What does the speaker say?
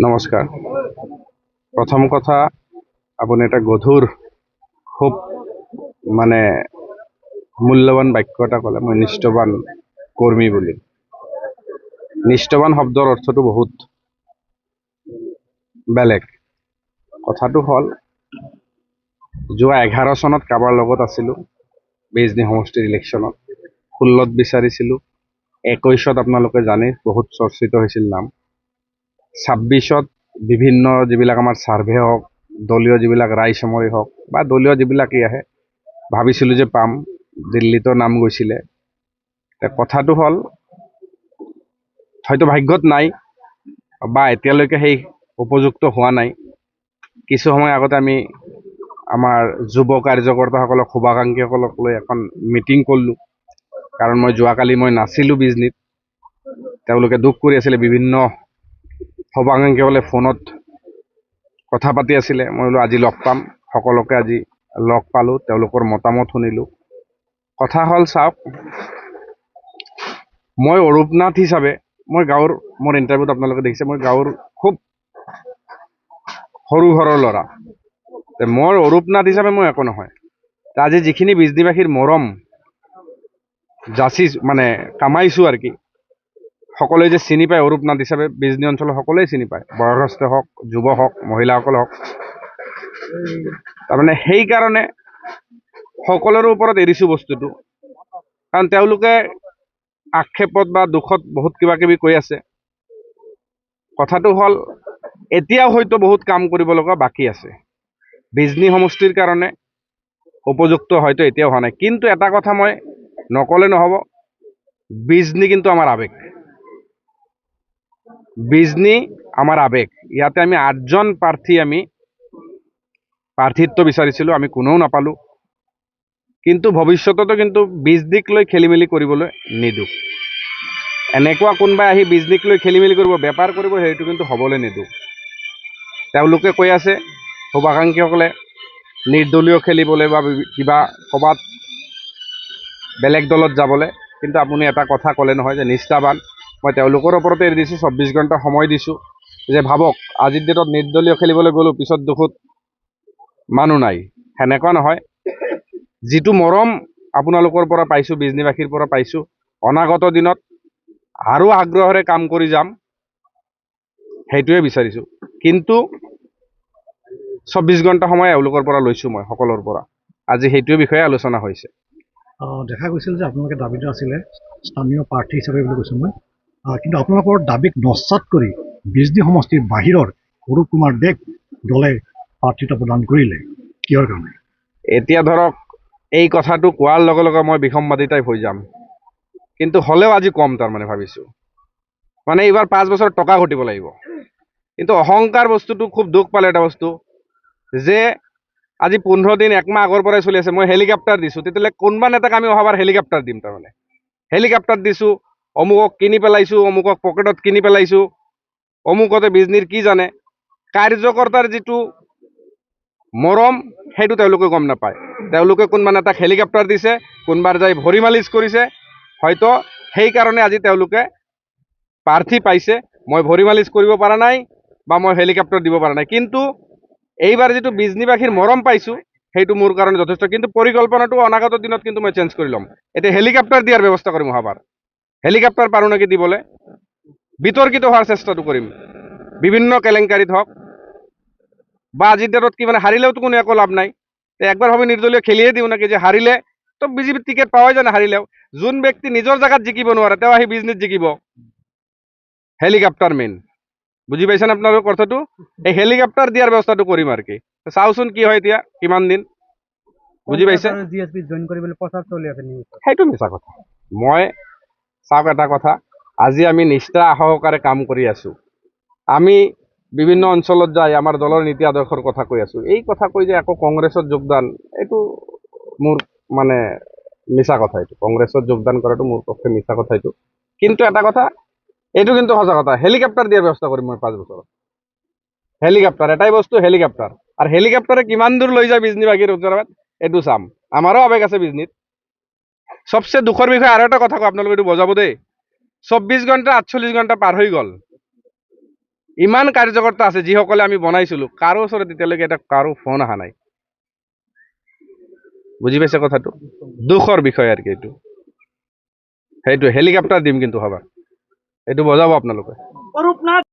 নমস্কাৰ। প্ৰথম কথা, আপুনি এটা গধুৰ খুব মানে মূল্যৱান বাক্য এটা ক'লে, মই নিষ্ঠবান কৰ্মী বুলি। নিষ্ঠবান শব্দৰ অৰ্থটো বহুত বেলেগ। কথাটো হ'ল, যোৱা 11 চনত কাৰোবাৰ লগত আছিলোঁ বেজনী সমষ্টিৰ ইলেকশ্যনত, 16ত বিচাৰিছিলোঁ, 21ত আপোনালোকে জানে বহুত চৰ্চিত হৈছিল নাম, 26ত বিভিন্ন যিবিলাক আমাৰ ছাৰ্ভে হওক, দলীয় যিবিলাক ৰায়চমৰি হওক বা দলীয় যিবিলাকেই আহে, ভাবিছিলোঁ যে পাম, দিল্লীতো নাম গৈছিলে। কথাটো হ'ল, হয়তো ভাগ্যত নাই বা এতিয়ালৈকে সেই উপযুক্ত হোৱা নাই। কিছু সময় আগতে আমি আমাৰ যুৱ কাৰ্যকৰ্তাসকলক, শুভাকাংক্ষীসকলক লৈ এখন মিটিং কৰিলোঁ, কাৰণ যোৱাকালি মই নাছিলোঁ বিজনীত। তেওঁলোকে দুখ কৰি আছিলে, বিভিন্ন শুভাকাংক্ষীসকলে ফোনত কথা পাতি আছিলে। মই বোলো আজি লগ পাম, সকলোকে আজি লগ পালোঁ, তেওঁলোকৰ মতামত শুনিলোঁ। কথা হ'ল, চাওক, মই অৰূপনাথ হিচাপে, মই গাঁৱৰ, মোৰ ইণ্টাৰভিউত আপোনালোকে দেখিছে, মই গাঁৱৰ খুব সৰু ঘৰৰ ল'ৰা। মই অৰূপনাথ হিচাপে মই একো নহয়। আজি যিখিনি বিজনীবাসীৰ মৰম যাচি মানে কামাইছোঁ আৰু কি, সকলোৱে যে চিনি পায় অৰূপনাথ হিচাপে, বিজনী অঞ্চলৰ সকলোৱে চিনি পায়, বয়সস্থ হওক, যুৱ হওক, মহিলাসকল হওক। তাৰমানে সেইকাৰণে সকলোৰে ওপৰত এৰিছোঁ বস্তুটো, কাৰণ তেওঁলোকে আক্ষেপত বা দুখত বহুত কিবা কিবি কৈ আছে। কথাটো হ'ল, এতিয়াও হয়তো বহুত কাম কৰিব লগা বাকী আছে। বিজনী সমষ্টিৰ কাৰণে উপযুক্ত হয়তো এতিয়াও হোৱা নাই, কিন্তু এটা কথা মই নক'লে নহ'ব, বিজনী কিন্তু আমাৰ আৱেগ। বিজনী আমাৰ আৱেগ। ইয়াতে আমি 8জন প্ৰাৰ্থী প্ৰাৰ্থিত্ব বিচাৰিছিলোঁ, আমি কোনেও নাপালোঁ। কিন্তু ভৱিষ্যততো কিন্তু বিজনীক লৈ খেলি মেলি কৰিবলৈ নিদিওঁ। এনেকুৱা কোনোবাই আহি বিজনীক লৈ খেলি মেলি কৰিব, বেপাৰ কৰিব, সেইটো কিন্তু হ'বলৈ নিদিওঁ। তেওঁলোকে কৈ আছে, শুভাকাংক্ষীসকলে, নিৰ্দলীয় খেলিবলৈ বা কিবা ক'ৰবাত বেলেগ দলত যাবলৈ। কিন্তু আপুনি এটা কথা ক'লে নহয় যে নিষ্ঠাবান, মই তেওঁলোকৰ ওপৰতে এৰি দিছোঁ, 24 ঘণ্টা সময় দিছোঁ। যে ভাবক, আজিৰ ডেটত নিৰ্দলীয় খেলিবলৈ গ'লোঁ, পিছত দুখত মানুহ নাই। সেনেকুৱা নহয়। যিটো মৰম আপোনালোকৰ পৰা পাইছোঁ, বিজনীবাসীৰ পৰা পাইছোঁ, অনাগত দিনত আৰু আগ্ৰহেৰে কাম কৰি যাম, সেইটোৱে বিচাৰিছোঁ। কিন্তু 24 ঘণ্টা সময় এওঁলোকৰ পৰা লৈছোঁ, মই সকলোৰ পৰা। আজি সেইটোৱে বিষয়ে আলোচনা হৈছে। দেখা গৈছিল যে আপোনালোকে দাবীটো আছিলে স্থানীয় প্ৰাৰ্থী হিচাপে বুলি কৈছোঁ মই, কিন্তু আপোনালোকৰ দাবীক নস্যাৎ কৰি বিজনী সমষ্টিৰ বাহিৰৰ অৰূপ কুমাৰ দেক দলে প্ৰাৰ্থিত্ব প্ৰদান কৰিলে, কিহৰ কাৰণে? এতিয়া ধৰক, এই কথাটো কোৱাৰ লগে লগে মই বিসম্বাদী টাইপ হৈ যাম, কিন্তু হ'লেও আজি কম। তাৰমানে ভাবিছোঁ, মানে এইবাৰ 5 বছৰ টকা ঘটিব লাগিব। কিন্তু অহংকাৰ বস্তুটো খুব দুখ পালে এটা বস্তু, যে আজি 15 দিন, 1 মাহ আগৰ পৰাই চলি আছে, মই হেলিকপ্টাৰ দিছোঁ। তেতিয়াহ'লে কোনোবা নেতাক আমি অহাবাৰ হেলিকপ্টাৰ দিম। তাৰমানে হেলিকপ্টাৰ দিছোঁ, অমুকক কিনি পেলাইছোঁ, অমুকক পকেটত কিনি পেলাইছোঁ, অমুকতে বিজনীৰ কি জানে। কাৰ্যকৰ্তাৰ যিটো মৰম, সেইটো তেওঁলোকে গম নাপায়। তেওঁলোকে কোনোবা নেতাক হেলিকপ্টাৰ দিছে, কোনোবাৰ যাই ভৰি মালিচ কৰিছে। হয়তো সেইকাৰণে আজি তেওঁলোকে প্ৰাৰ্থী পাইছে, মই ভৰি মালিচ কৰিব পৰা নাই বা মই হেলিকপ্টাৰ দিব পৰা নাই। কিন্তু এইবাৰ যিটো বিজনীবাসীৰ মৰম পাইছোঁ, সেইটো মোৰ কাৰণে যথেষ্ট। কিন্তু পৰিকল্পনাটো অনাগত দিনত কিন্তু মই চেঞ্জ কৰি ল'ম। এতিয়া হেলিকপ্টাৰ দিয়াৰ ব্যৱস্থা কৰিম অহাবাৰ। হেলিকপ্টাৰ পাৰোঁ নেকি দিবলৈ, বিতৰ্কিত হোৱাৰ চেষ্টাটো কৰিম। বিভিন্ন কেলেংকাৰীত হওক বা আজিৰ ডেটত কি, মানে হাৰিলেওতো কোনো একো লাভ নাই। একবাৰ ভাবি নিৰ্দলীয় খেলিয়ে দিওঁ নেকি, যে হাৰিলে তো বিজেপিত টিকেট পাৱাই যায় না। হাৰিলেও যোন ব্যক্তি নিজৰ জেগাত জিকিব নোৱাৰে, তেওঁ আহি বিজনীত জিকিব। হেলিকপ্টাৰ মেইন, বুজি পাইছেনে আপোনালোকৰ কথাটো? এই হেলিকপ্টাৰ দিয়াৰ ব্যৱস্থাটো কৰিম আৰু কি, চাওচোন কি হয় এতিয়া, কিমান দিন। বুজি পাইছে? সেইটো মিছা কথা। মই চাওক, এটা কথা, আজি আমি নিষ্ঠা সহকাৰে কাম কৰি আছোঁ। আমি বিভিন্ন অঞ্চলত যাই আমাৰ দলৰ নীতি আদৰ্শৰ কথা কৈ আছোঁ। এই কথা কৈ যে আকৌ কংগ্ৰেছত যোগদান, এইটো মোৰ মানে মিছা কথা। এইটো কংগ্ৰেছত যোগদান কৰাটো মোৰ পক্ষে মিছা কথা এইটো। কিন্তু এটা কথা, এইটো কিন্তু সঁচা কথা, হেলিকপ্টাৰ দিয়াৰ ব্যৱস্থা কৰিম মই 5 বছৰত। হেলিকপ্টাৰ, এটাই বস্তু, হেলিকপ্টাৰ। আৰু হেলিকপ্টাৰে কিমান দূৰ লৈ যায় বিজনীবাগীৰ ওচৰত, এইটো চাম। আমাৰো আৱেগ আছে বিজনীত। সবচে দুখৰ বিষয়ে আৰু এটা কথা কওঁ, আপোনালোকে এইটো বজাব দেই। 24 ঘণ্টা 48 ঘণ্টা পাৰ হৈ গ'ল, ইমান কাৰ্যকৰ্তা আছে যিসকলে আমি বনাইছিলো, কাৰো ওচৰত এতিয়ালৈকে এটা কাৰো ফোন অহা নাই। বুজি পাইছে কথাটো? দুখৰ বিষয় আৰু কি এইটো। সেইটো হেলিকপ্টাৰ দিম কিন্তু হবা, এইটো বজাব আপোনালোকে।